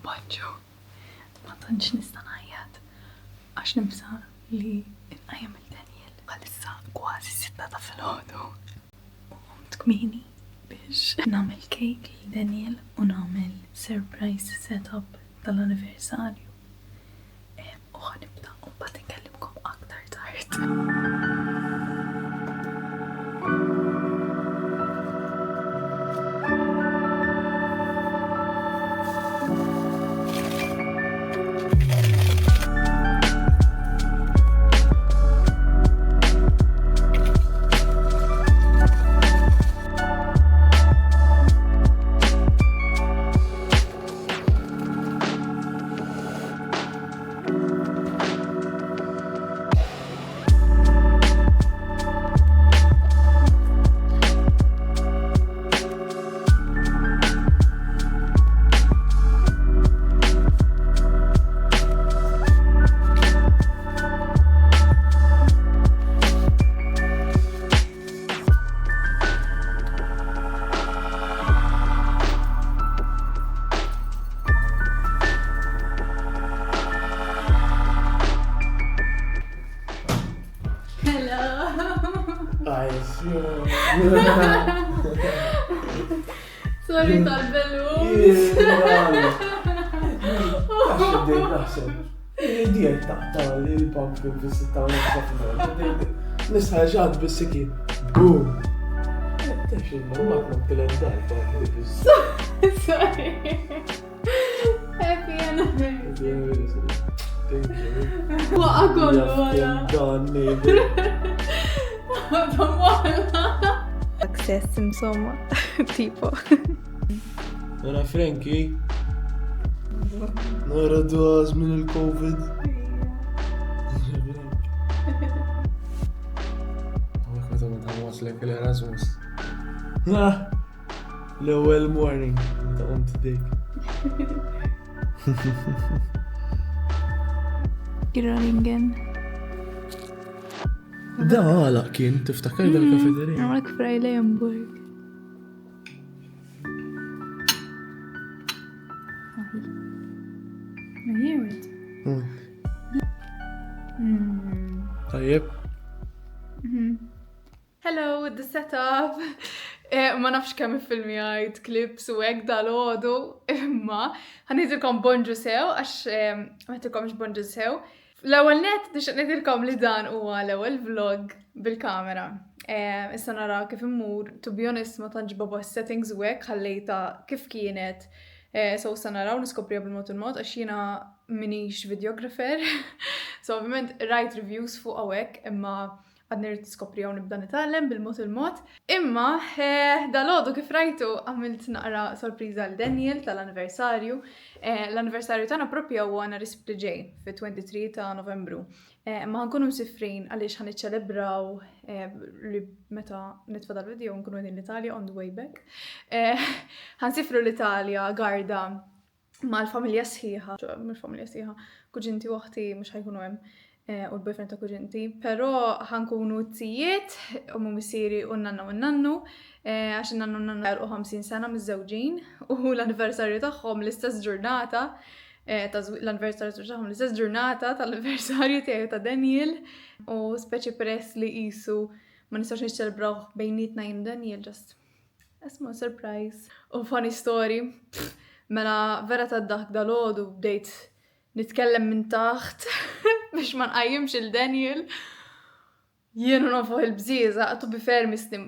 Bonġu, ma tantx nista' ngħid għax nibsa li nqajjem il-Daniel bħalissa kważi 6 ta' filgħodu. U qomt kmieni biex nagħmel cake lil Daniel u nagħmel surprise setup tal-anniversarju. U ħanibda u mbagħad inkellimkom aktar tard. Sorry tal-bellus. Dijek taqta il-pumpkin fis-6 nisħa ġad bis-siki. Boom! Tax il-normat ma t-tilendal Sorry. Happy anniversary. Thank you. Waqa kollu wara. Dan neighbor. Success insomma, tipo. Ana Frankie. Nara dwaz minn il-Covid. Għawek ma ta' minn waslek l-Erasmus. L-ewel morning, ta' dik. Groningen. Da għala kien, tiftakar dal-kafederija. Għamak Frejle Hamburg. I hear it. Tajjeb. Hello with the setup. Ma nafx kemm il-filmi għajt, clips u għek dal-ħodu, imma ħanidilkom bonġu sew, għax ma ħatilkomx bonġu sew. L-ewwel net nixtieq ngħidilkom li dan huwa l-ewwel vlog bil-kamera. Issa nara kif immur, to be honest ma tantx baba settings u hekk ħallejta kif kienet. So issa naraw niskopriha bil-mod il-mod għax jiena minix videographer. So ovvjament rajt reviews fuq hawnhekk imma għadni rrit niskopriha u nibda nitgħallem bil-mod il-mod. Imma dal-għodu kif rajtu għamilt naqra sorpriża l Daniel tal-anniversarju. L-anniversarju tagħna proprja huwa nhar li ġej fi-23 ta' Novembru. Ma ħankunu msifrin għaliex ħaniċċelebraw li meta nitfa' dal-video nkunu qegħdin l-Italja on the way back. Ħansifru l-Italja Garda mal-familja sħiħa, mill-familja sħiħa, kuġinti u aħti mhux ħajkunu hemm. U l-boyfriend ta' kuġinti, pero ħankunu t-tijiet, u mumissiri u n-nannu, għax n-nannu u 50 sena miż-żewġin, u l-anniversarju tagħhom l-istess ġurnata, l-anniversarju tagħhom l-istess ġurnata tal-anniversarju tiegħu ta' Daniel, u speċi peress li qisu ma nistax niċċelebraw bejnietna jien Daniel, just isma' surprise. U funny story, mela vera tad-daħk dal-għodu bdejt nitkellem minn taħt biex ma nqajjimx il-Daniel. Jienu nafuħ il-bżieża, to be fair misni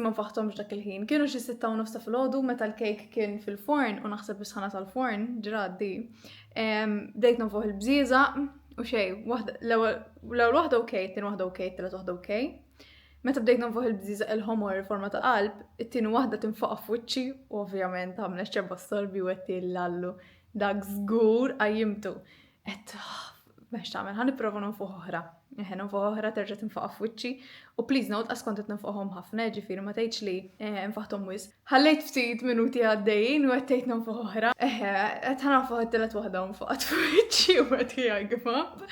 ma faħtomx dak il-ħin. Kienu xi 6:30 fil-għodu meta l-kejk kien fil-forn u naħseb bisħana tal-forn, ġraddi. Bdejt nafuħ il-bżieża u xej, l-ewwel waħda okej, t-tieni waħda okej, t-tielet waħda okej. Meta bdejt nafuħ il-bżieża il-ħomor forma ta' qalb, it-tieni waħda tinfaqa f'wiċċi u ovvjament għamlet ċerba storbi u għetti l-allu. Dak żgur qajjimtu. Mex tagħmel, ħanipprova nfuq oħra. Nfuq oħra terġa' tinfaqa f'wiċċi. U please note qas kont qed ninfuqhom ħafna, ġifieri ma tgħidx li nfaħthom wisq. Ħallejt ftit minuti għaddejjin u qed tgħid nfuq oħra. Qed ħanfuq it-tielet waħda nfaqat f'wiċċi u qed I give up.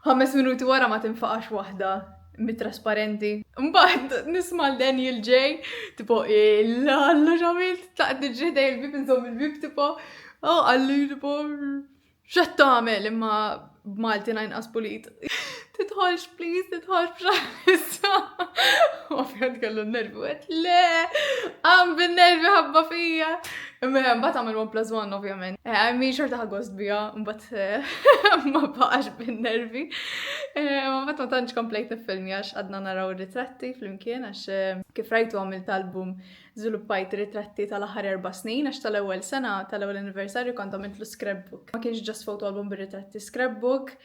5 minuti wara ma tinfaqax waħda mit-trasparenti. Mbagħad nisma' Daniel ġej, tipo illa ġamilt tlaqt ġej il-bib inżomm il-bib tipo għalli x'qed tagħmel imma b'Malti inqas pulit. Titħolx please, titħolx b'xaħissa. Ovvjament kellu n-nervi għet, le, għam bin-nervi ħabba fija. Mbagħad għamil 1+1 ovvjament. Mi xorta ħagost bija, mbagħad ma baqax bin-nervi. Mbagħad ma tantx komplejt nifilmi għax għadna naraw ritratti flimkien għax kif rajtu għamilt album żviluppajt ritratti tal-aħħar 4 snin għax tal-ewwel sena tal-ewwel anniversarju kont għamiltlu scrapbook. Ma kienx just photo album bir-ritratti, scrapbook,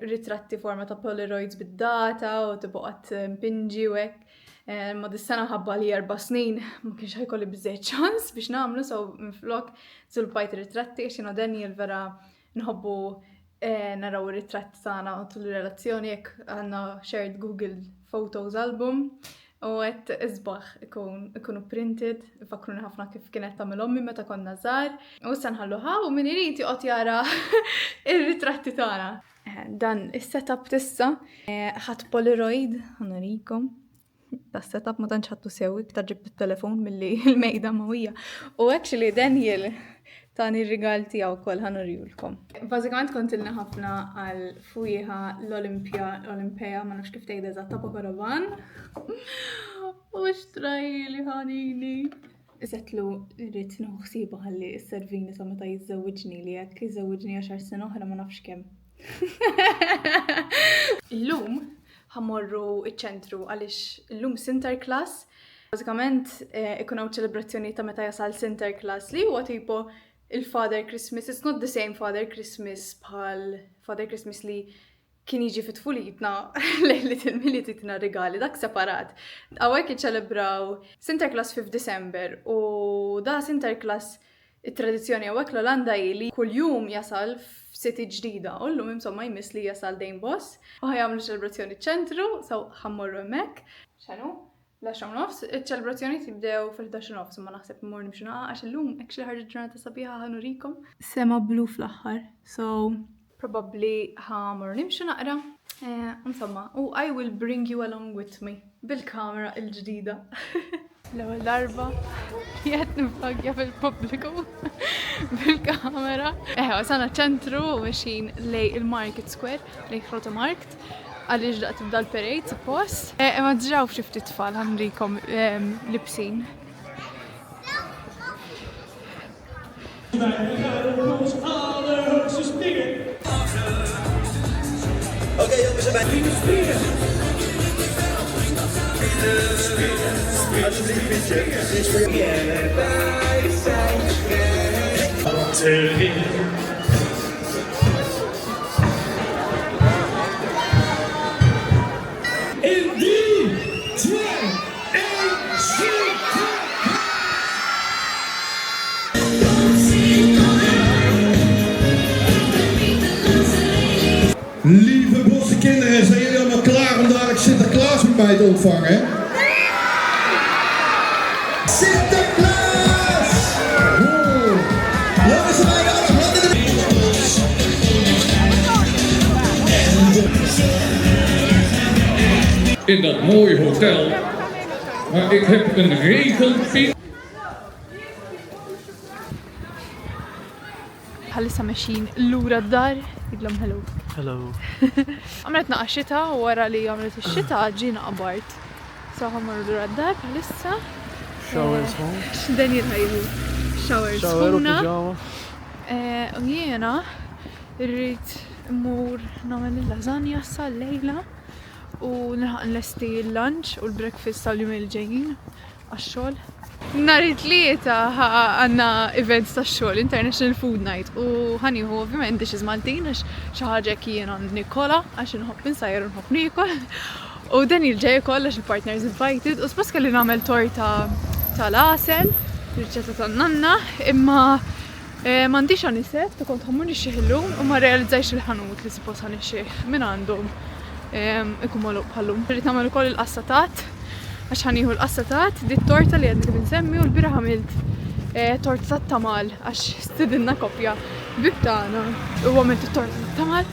ritratti forma ta' Polaroids bid-data u tibuqat mpinġi u hekk. Ma dis-sena ħabba li 4 snin ma kienx ħajkolli biżejjed ċans biex nagħmlu so minflok żviluppajt ritratti għax jiena Daniel vera nħobbu naraw ir-ritratti tagħna u tul relazzjoni jekk għandna shared Google Photos album u qed isbaħ ikunu printed, ifakruni ħafna kif kienet tagħmel ommi meta konna żgħar u issa nħalluha u min irid joqgħod jara ir-ritratti tagħna. Dan is-setup tissa ħadd Polaroid ħanurikom. Tas setup ma tantx ħadtu sew iktar ġibt it-telefon milli l-mejda mawija. U actually Daniel tani r-rigal tiegħu wkoll ħanurjulkom. Bażikament kont ilna ħafna għal fujħa l-Olimpija ma nafx kif tgħid eżatt ta' Pakaravan. U xtrajli ħanini. Iżetlu rrid noħsiba ħalli s-servini sa meta jiżżewwiġni li jekk jiżżewwiġni 10 sena oħra ma nafx kemm. Illum ħammorru iċ-ċentru għaliex illum Sinterklaas. Bażikament ikun hawn ċelebrazzjoni ta' meta jasal Sinterklaas li huwa tipo il-Father Christmas. It's not the same Father Christmas bħal Father Christmas li kien jiġi fit-tfulitna lejlit il-militi tina regali, dak separat. Għawek iċċelebraw Sinterklaas 5 December u da Sinterklaas it-tradizzjoni għawek l-Olanda li kull jum jasal f'siti ġdida. U l-lum insomma jmiss li jasal dejn boss. U ħajamlu ċelebrazzjoni ċentru, so ħammorru emmek. Xanu? L-10 il-ċelebrazzjoni tibdew fil-11 ma naħseb mmur nimxu għax l-lum actually ħarġet ġurnata sabiħa ħanurikom. Sema blu fl-aħħar. So probably ħamur nimxu naqra. Insomma, I will bring you along with me bil-kamera il-ġdida. L-ewwel darba qed niflogja fil-pubbliku bil-kamera. Wasana ċentru u mexin lej il-Market Square, lej Markt, għaliex daqt tibda l-parade suppost. Ma tġraw xi ftit tfal ħanrikom libsin. Lieve bosse kinderen, zijn jullie allemaal klaar om dadelijk Sinterklaas met mij te ontvangen? Sinterklaas! Jongens, wij gaan nog handen in dat mooie hotel, maar ik heb een regenpiek. Bħalissa mexin l-ura d-dar, jidlom hello. Hello. Għamlet naqa xita u wara li għamlet il-xita ġina qabart. So għamlu l-ura d-dar bħalissa. Showers home. Daniel ħajju. Showers Shower u huna. pijama. U jiena rrit mur namel il-lasagna sal-lejla u nilħaq nlesti l-lunch u l-breakfast tal-jum il-ġejjin għax-xogħol. Nhar it-tlieta għandna events tax-xogħol, International Food Night, u ħanieħu ovvjament dishes Maltin għax xi ħaġa jiena nikola għax inħobb insajjar u nħobb niekol. U dan il-ġej ukoll għax il-partners invited u suppost kelli nagħmel torta tal-għasel, riċetta tan-nanna, imma m'għandix anisef, ta' kont ħammur nixxieħ illum u ma realizzajx il-ħanut li suppost ħanixxieħ minn għandhom ikun magħluq bħallum. Rrid nagħmel ukoll il-qassatat għax ħanieħu l-qassatat, di t-torta li għadni kif nsemmi u l-bira għamilt torta tat-tamal għax stidinna kopja bibtana u għamilt il-torta tat-tamal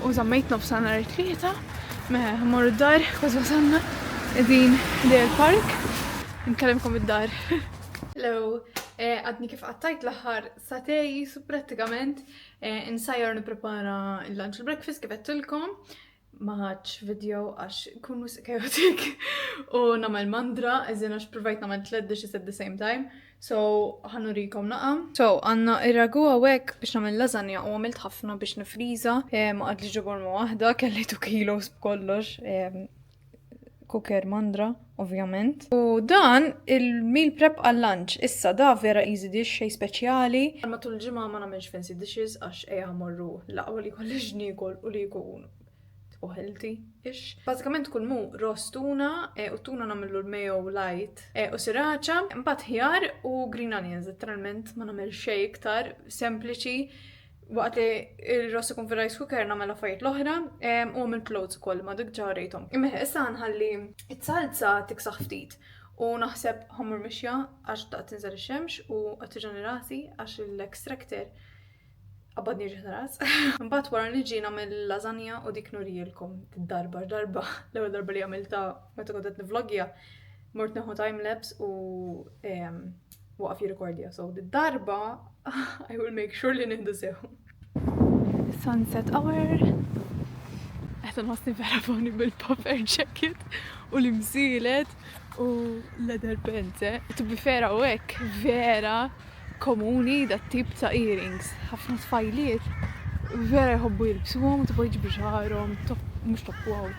u zammejt nofsa nhar it-tlieta ħammorru d-dar, kważi wasalna qegħdin dej il-park, nkellimkom id-dar. Hello, Għadni kif għattajt l-ħar satej, su pratikament insajjar niprepara il-lunch il-breakfast kif għattilkom. Maħħaċ video għax kun wis chaotic u namel mandra, eżin għax provajt namel 3 dishes at the same time. So, ħanurikom naqa. So, għanna ir-ragu għawek biex namel lasagna u għamilt ħafna biex nifriza. Ma għadli ġobor ma wahda, kelli 2 kilos b'kollox. Cooker mandra, ovvjament. U dan il-meal prep għal-lunch. Issa da vera easy dish, xej speċjali. Matul ġimma ma namelx fancy dishes għax eja morru laqwa li kolli ġnikol u li jkun u healthy-ish. Bazzikament kull mu roast tuna, u tuna namillu l-mayo light, u sriracha, mbagħad ħjar u green onions, literalment ma namel xej iktar, sempliċi, waqt li il-rost ikun fi rice cooker namel affarijiet l-oħra, u għamil clothes ukoll ma dik ġarejthom. Imma issa nħalli it-salza tiksaħ ftit. U naħseb ħammur mixja għax daqt tinżel ix-xemx u għattiġani rasi għax l-extractor għabadni ġeħtaras. Mbatt wara niġi namel lasagna u dik nurijilkom darba. L-ewwel darba li għamilta meta kodet nivlogja mort neħu timelapse u waqaf jirrekordja. So darba I will make sure li nihdu sew. Sunset hour. Eħta nħosni vera foni bil-puffer jacket u l-imżilet u leather pants. To be fair u hekk vera komuni da tip ta' earrings. Ħafna tfajliet vera jħobbu jilbsuhom u tibgħu jiġbru xarhom, mhux top wow.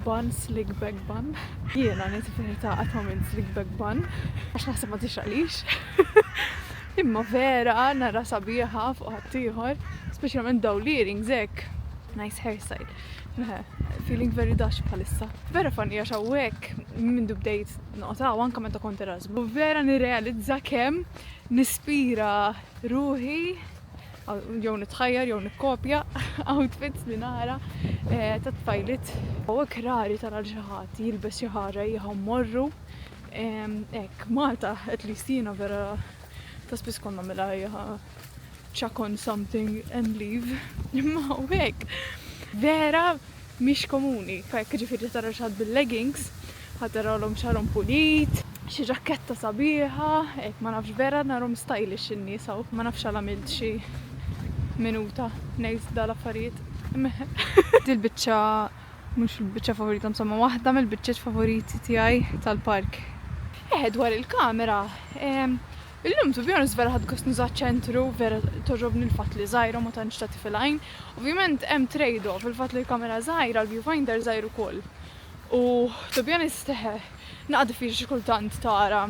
Bun, slick back bun. Jiena niti verità qatt ma minn slick back bun għax naħseb ma tixraqlix. Imma vera nara sabiħa fuq ħaddieħor, speċjalment dawn l-earrings hekk. Nice hairstyle. Feeling very dash bħalissa. Vera funny għax hawnhekk mindu bdejt noqtaw anke meta kont Erasmus. U vera nirrealizza kemm nispira ruħi jew nitħajjar jew nikkopja outfits li nara ta' tfajlit. U hekk rari tara xi ħadd jilbes xi ħaġa jieħu mmorru. Hekk Malta at least jiena vera ta' spiss konna nagħmilha chuck on something and leave. Imma hekk vera mhix komuni. F'hekk ġifieri tara xi ħadd bil-leggings, ħadd taralhom xarhom pulit, xi ġaketta sabiħa, hekk ma nafx vera narhom stylish in-nies hawn, ma nafx għal għamilt xi minuta ngħid dal-affarijiet. Dil-biċċa mhux il-biċċa favorita, insomma waħda mill-biċċiet favoriti tiegħi tal-park. Dwar il-kamera, illum to be honest vera ħad gost nuża ċentru, vera toġobni l-fatt li żgħira ma tantx tagħti fil-għajn. Ovvjament hemm trade-off il-fatt li l-kamera żgħira, l-viewfinder żgħir ukoll. U to be honest naqgħod diffiċli xi kultant tara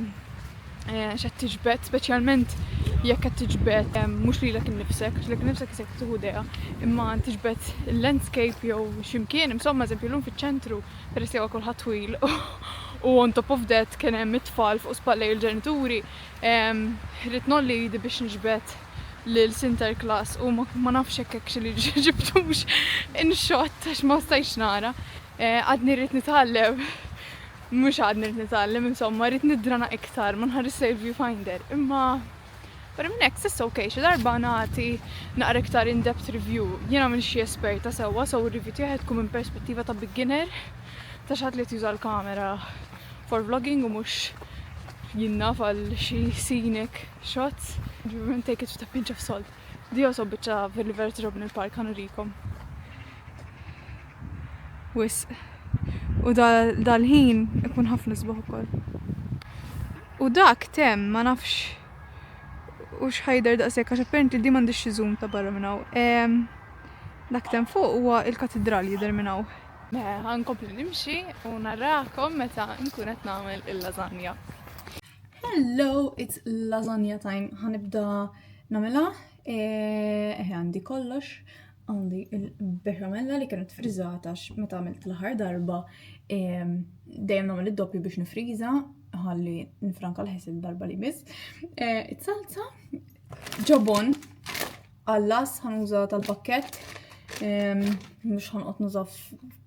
x'qed tiġbed, speċjalment jekk qed tiġbed mhux lilek innifsek, għax lek innifsek isek tieħu idea, imma tiġbed il-landscape jew x'imkien, insomma eżempju llum fiċ-ċentru peress li huwa kulħadd twil. U on top of that kien hemm it-tfal fuq spallej il-ġenituri, rrid nolli jidi biex nġbed lil-center class u ma nafx hekk li ġibtux in-shot għax ma stajx nara. Għadni rrid nitgħallem, mhux għadni rrid nitgħallem, insomma rrid nidrana iktar ma nħares viewfinder. Imma per minn hekk s'issa okej, xi darba nagħti naqra iktar in-depth review. Jiena minn xi esperta sewwa, so r-review tiegħi tkun minn perspettiva ta' beginner ta' xi ħadd li juża l-kamera for vlogging u mhux jinnaf għal xi scenic shots. Take it with a pinch of salt. Di oso biċċa verli vera tiġobni l-park ħanurikom. Wis. U dal-ħin ikun ħafna sbaħ ukoll. U dak tem ma nafx u x'ħajder daqshekk għax apparently di m'għandix xi zoom ta' barra minn hawn. Dak tem fuq huwa il-katedral jidher minn hawn. Ħankompli nimxi u narrakom meta nkun qed nagħmel il-lasagna. Hello, it's lasagna time. Ħanibda nagħmilha. Għandi kollox. Għandi il-beħamella li kienet frizzata meta għamilt l-aħħar darba. Dejjem nagħmel id-doppju biex nifriża, ħalli nifranka l-ħes il-darba li miss. It-salza ġobon għallas ħanuża tal-pakkett. Mux ħanqot nużaf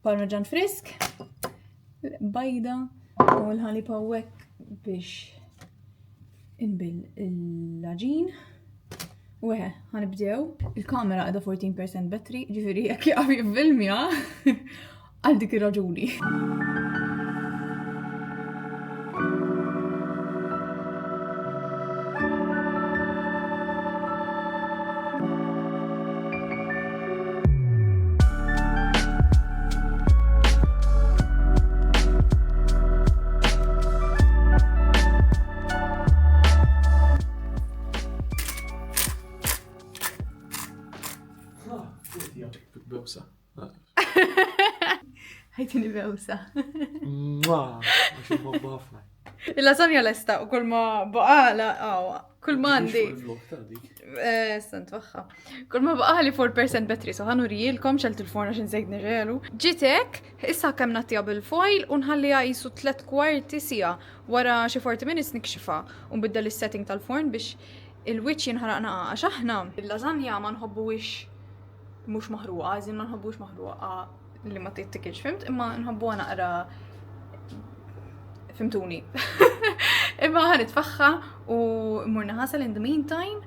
parmeġan frisk, bajda u l-ħalib hawnhekk biex inbil il-laġin. U ħanibdew. Il-kamera qiegħda 14% battery, ġifieri jekk jaqaf jifilmja għal dik ir-raġuni. بوسة. ħajtini bewsa. Għax il-bobba ħafna. Il-lasagna l-esta u kull ma baqala, kull ma għandi. Stant waħħa. Kull ma baqali 4% betri, so ħanu rijilkom xalt il-forna xin zejt neġelu. Ġitek, issa kem nattija bil-foil unħallija jisu 3 kwarti sija wara xi 40 minutes nikxifa un bidda l-setting tal-forn biex il-wiċ jinħaraqna għax aħna. Il-lasagna ma nħobbuwix mux maħruqa, għazin ma nħobbuwix maħruqa li ma tittikilx, fimt? Imma nħobbuwa naqra fimtuni. Imma ħanitfaxħa u murna ħasal in the meantime,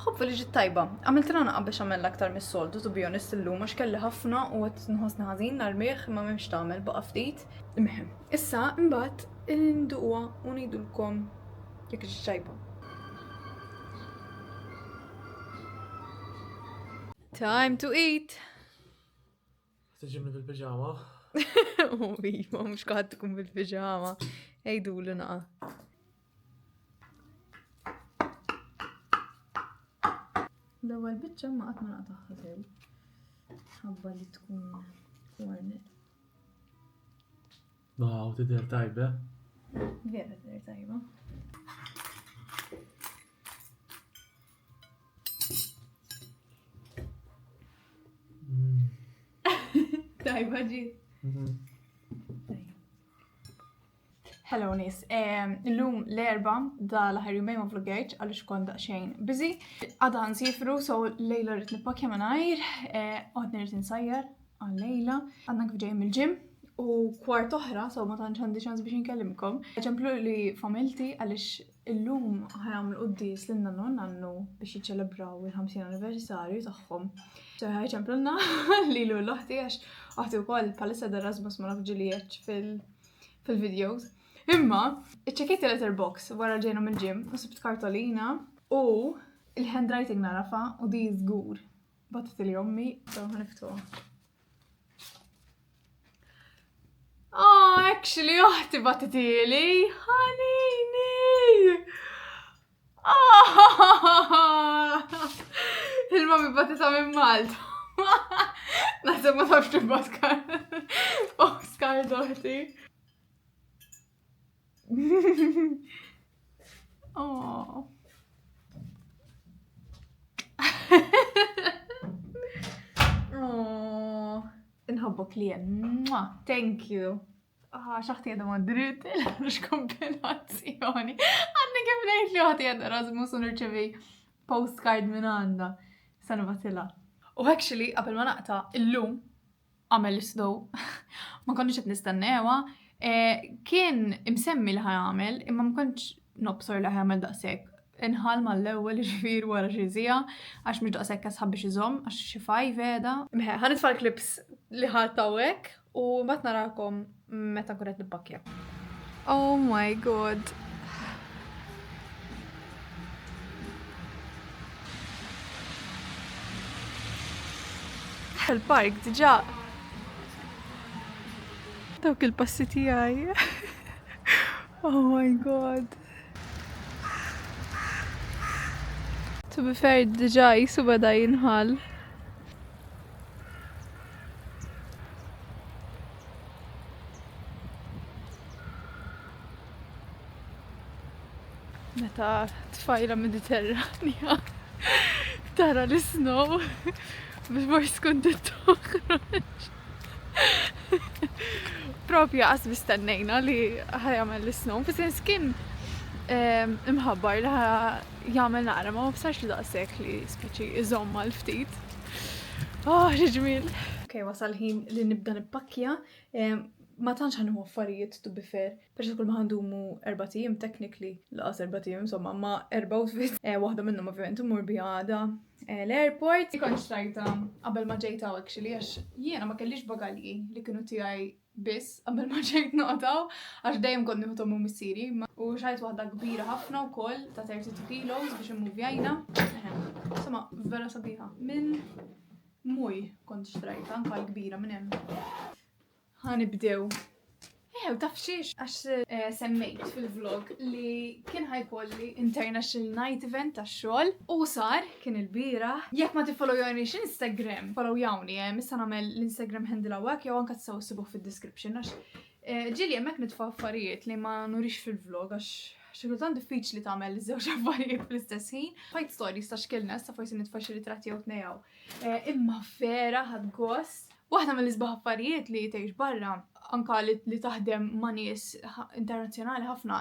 ħobbu li ġit tajba. Għamiltina naqqa biex għamil aktar mis-soltu, to be honest illum, għax kelli ħafna u għat nħosni ħazin nar-miħ, ma memx tamel baqa ftit. Imħem. Issa, imbat, induqwa u nidulkom jek ġit tajba. Time to eat! Tiġibni bil-pijama? Iva, mux kħad tkun bil-pijama. Ejdu l-naqa. L-ewwel biċċa ma qatt ma naqtaħħa sew. Ħabba li tkun warnet. Wow, tidher tajba. Vera tidher tajba. Tajba ġi. Hello nis, l-lum l-erba da l-ħar jumej ma vloggerċ għalix kon daqxejn busy. Għada nsifru, so Lejla rrit nipakja manajr, għad nirrit nsajjar għal Lejla. Għadna kif ġej mill-ġim u kwart oħra, so ma tanċ għandi ċans biex nkellimkom. ċemplu li familti għalix l-lum ħajam l-qoddis l-inna non għannu biex jiċċelebraw il-50 anniversarju taħħom. So ħajċemplu l-na li l-uħti għax għati u koll palissa d-Erasmus ma nafġilieċ fil-videos. Imma, iċċekiet il-letterbox wara ġejna mill-ġim, u sibt kartolina u il-handwriting narafa u di żgur. Batet li ommi, so ħaniftuha. Oh, actually, uħti batet li, ħanini! Il-mami bateta minn Malta. Nasib ma tafx postcard doħti. Oh. Oh. Inħobbok li thank you. Xaħti għedha Madrid, il-għarx kombinazzjoni. Għanni kif nejt li għati għedha Erasmus u nirċevi postcard minn għanda. Sanu batila. U actually, qabel ma naqta, illum għamel l-sdow. Ma konniex qed nistennewa. Kien imsemmi li ħajamel, imma ma kontx nobsor li ħajamel daqshekk. Inħal mal-ewwel ġifier wara xi żija għax mhux daqshekk kasħab biex iżomm għax xi fajv għeda. Ħanitfa' l-clips li ħaltawek u mbagħad narakom meta nkun qed nippakkja. Oh my god. Il-park diġà. Dawk il-passi tiegħi. Oh my god. To be fair, diġà jisu beda jinħal. Meta tfajla Mediterranja tara l-snow biex mors tkun tittoħroġ. Propja qas bistennejna li ħajamel l-snow, fis-sens kien imħabbar li jagħmel naqra ma bsax li daqshekk li speċi iżomma l-ftit. Ġmiel. Okay, wasal ħin li nibda nippakkja. Ma tantx ħanħu affarijiet to be fair. Perċa kull ma ħandumu 4 tiem technically, laqas 4 tiem insomma, ma 4 outfits. Waħda minnhom ovvjament imur bi għada l-airport. Kont xtrajta qabel ma ġejt hawn actually għax jiena ma kellix bagalji li kienu tiegħi biss qabel ma ġejt noqtaw għax dejjem kont nieħuhom missieri. U xajt waħda kbira ħafna wkoll ta' 32 kilos biex immuvjajna. Insomma, vera sabiħa. Minn Muj kont xtrajta anke l-kbira minn hemm. Ħanibdew. U taf xiex, għax semmejt fil-vlog li kien ħajkolli International Night Event ta' xogħol u sar kien il-bira. Jekk ma tifollowjonix Instagram, followjawni, issa nagħmel l-Instagram handle hawnhekk jew anke tistgħu ssibuh fid-description għax ġieli hemmhekk nitfa' affarijiet li ma nurix fil-vlog għax xekultant diffiċli tagħmel iż-żewġ affarijiet fl-istess ħin. Fajt stories ta' xkilna, issa forsi nitfa' xi ritratti jew tnejjaw. Imma vera ħadd gost. Waħda mill-isbaħ affarijiet li tgħix barra anka li taħdem ma' nies internazzjonali ħafna.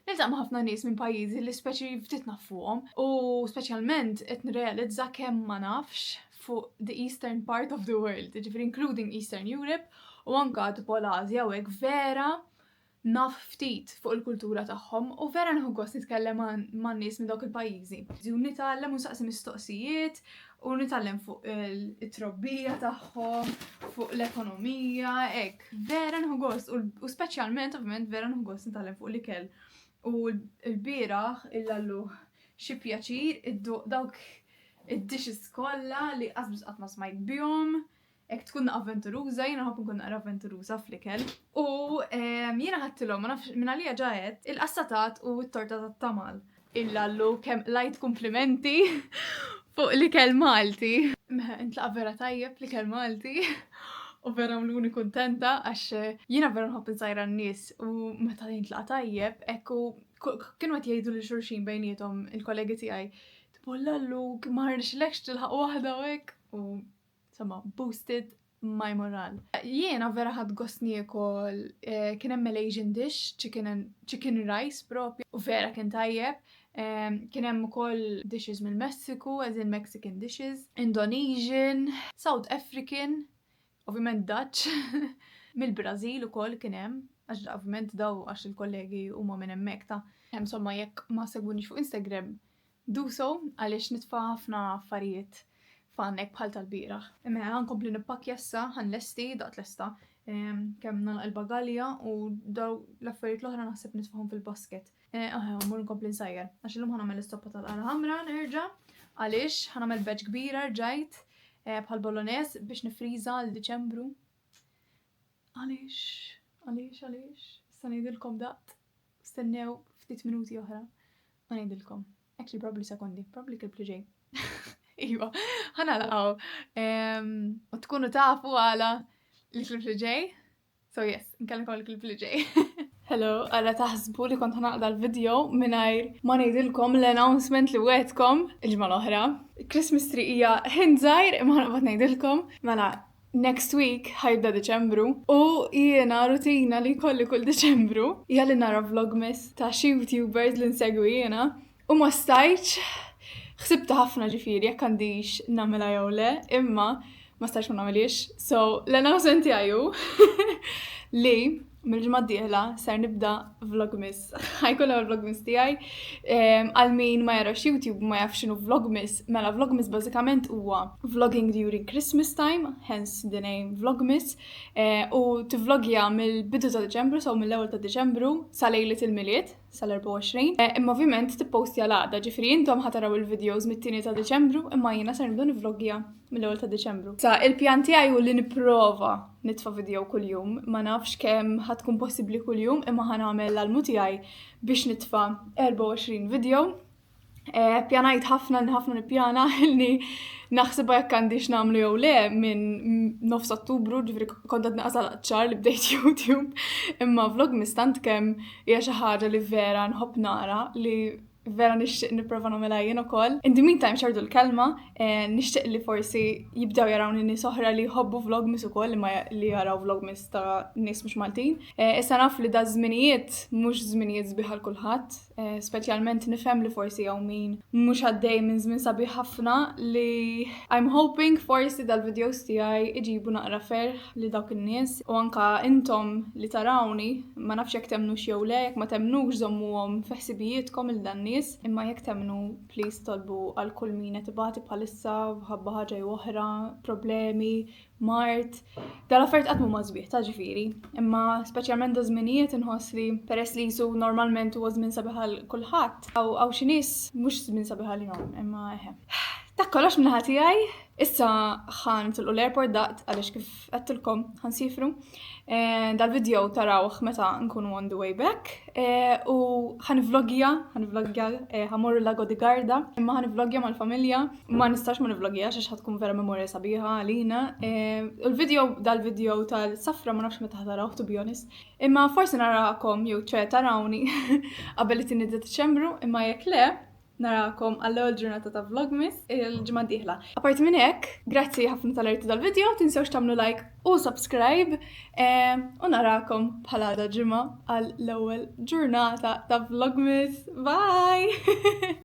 Niltaq ma' ħafna nies minn pajjiżi li speċi ftit naf fuqhom u speċjalment qed nirrealizza kemm ma nafx fuq the eastern part of the world, ġifieri including Eastern Europe u anka tipo l-Asja u hekk vera naf ftit fuq il-kultura tagħhom u vera nieħu gost nitkellem ma' nies minn dawk il-pajjiżi. U nitgħallem u nsaqsi mistoqsijiet u nitgħallem fuq it-trobbija tagħhom, fuq l-ekonomija, hekk. Vera nieħu gost u speċjalment ovvjament vera nieħu gost nitgħallem fuq l-ikel. U l-bieraħ illallu xi pjaċir idduq dawk id-dishes kollha li qasbis qatt ma smajt bihom. Ek tkun avventuruża, jiena ħobb nkun naqra avventuruża fl-ikel. U jiena ħadtilhom ma nafx minn għalija ġajet il-qassatat u t-torta tat-tamal. Illallu kemm lajt komplimenti fuq l-ikel Malti. Intlaqa vera tajjeb l-ikel Malti. U vera mluni kontenta għax jiena vera nħobb insajra n-nies u meta jintlaqa tajjeb ekku kienu qed jgħidu li xulxin bejniethom il-kollegi tiegħi. Tipo lallu ma rnexxilekx tilħaq waħda u hekk. U Sama, boosted my moral. Jiena vera ħad gost niekol kien hemm Malaysian dish, chicken rice propju, u vera kien tajjeb. Kien hemm ukoll dishes mill-Messiku, as in Mexican dishes, Indonesian, South African, ovvjament Dutch, mill-Brażil ukoll kien hemm, għax ovvjament daw għax il-kollegi huma minn hemmhekk ta' insomma jekk ma segwunix fuq Instagram, do so għaliex nitfa' ħafna affarijiet fannek bħal tal-bieraħ. Imma ħankompli nippakja issa, ħanlesti, daqt lesta, kemm nagħlaq il-bagalja u daw l-affarijiet l-oħra naħseb nitfahom fil-basket. Mur nkompli nsajjer. Għax illum ħanagħmel istoppa tal-qara ħamra nerġa' għaliex ħanagħmel batch kbira rġajt bħal bolognese biex nifriża l-Diċembru. Għaliex. Issa ngħidilkom daqt. Stennew ftit minuti oħra. Ma ngħidilkom. Actually probably sekondi, probably klip li ġej. Iwa, ħana laqaw. U tkunu tafu għala l-klip li ġej. So yes, nkellimkom l-klip li ġej. Hello, għalla taħsbu li kont ħanaqda l-video minnajr ma ngħidilkom l-announcement li wetkom il-ġimgħa l-oħra. Christmas tree hija ħinżajr imma ħanqbad ngħidilkom. Mela, next week ħajbda Deċembru u jiena rutina li kolli kull Deċembru hija li nara vlogmas ta' xi YouTubers li nsegwi jiena u ma stajtx ħsibta ħafna ġifieri jekk għandix nagħmilha jew le, imma ma stajtx ma nagħmilix. So, l-announcement tiegħu li mill-ġimgħa d-dieħla ser nibda vlogmas. Ħajkun hemm vlogmas tiegħi għal min ma jarax YouTube ma jafx x'inhu vlogmas. Mela vlogmas bażikament huwa vlogging during Christmas time, hence the name vlogmas, u tivlogja mill-bidu ta' Deċembru, so mill-ewwel ta' Deċembru sa lejlet il-miliet sal-24. Imma ovvjament tippostja l-għada, ġifieri intom ħataraw il-videos mit-tieni ta' Deċembru, imma jiena ser nibda nivloggja mill-ewwel ta' Deċembru. Sa il-pjan tiegħi hu li nipprova nitfa' video kuljum, ma nafx kemm ħatkun possibbli kuljum, imma ħanagħmel l-almu tiegħi biex nitfa' 24 video. Pjanajt ħafna nippjana li naħseb jekk għandix nagħmlu jew le minn nofs Ottubru, ġifieri kont qed naqsal ċar li bdejt YouTube, imma vlogmas tant kemm hija xi ħaġa li vera nħobb nara li vera nixtieq nipprova nagħmilha jien ukoll. In the meantime xardu l-kelma, nixtieq li forsi jibdew jarawni nies oħra li jħobbu vlogmas ukoll li jaraw vlogmas ta' nies mhux Maltin. Issa naf li da żminijiet mhux żminijiet sbieħ għal kulħadd, speċjalment nifhem li forsi hawn min mhux għaddej minn żmien sabiħ ħafna li I'm hoping forsi dal-videos tiegħi iġibu naqra ferħ li dawk in-nies u anka intom li tarawni ma nafx jekk temnux jew le, jekk ma temnux żommuhom fi ħsibijietkom il dan imma jekk temnu please tolbu għal kull min qed ibati bħalissa bħabba ħaġa jew oħra, problemi, mart. Dal-affarijiet qatt mhuma sbieħ ta' ġifieri, imma speċjalment da' żminijiet inħoss li peress li jisu normalment huwa żmien sabiħ għal kulħadd. Aw xi nies mhux żmien sabiħ għalihom, imma eħe. Dak kollox minn ħati għaj, issa ħan tilqu l-airport daqt għalix kif għattilkom ħan sifru. Dal-video tarawħ meta nkunu on the way back. U ħan vlogja, ħamurru Lago di Garda, imma ħan vlogja mal-familja, ma nistax ma nivlogja xax ħatkun vera memorja sabiħa għalina. Dal-video tal-safra ma nafx meta ħatarawħ, to be honest. Imma forsi narakom, jew ċe tarawni qabel it-tini Deċembru, imma jekk le, narakom għall-ewwel ġurnata ta' Vlogmas il-ġimgħa d-dieħla. Apparti minn hekk, grazzi ħafna tal-arti tal-video, tinsewx tagħmlu like u subscribe u narakom bħala ġimgħa għall-ewwel ġurnata ta' Vlogmas. Bye!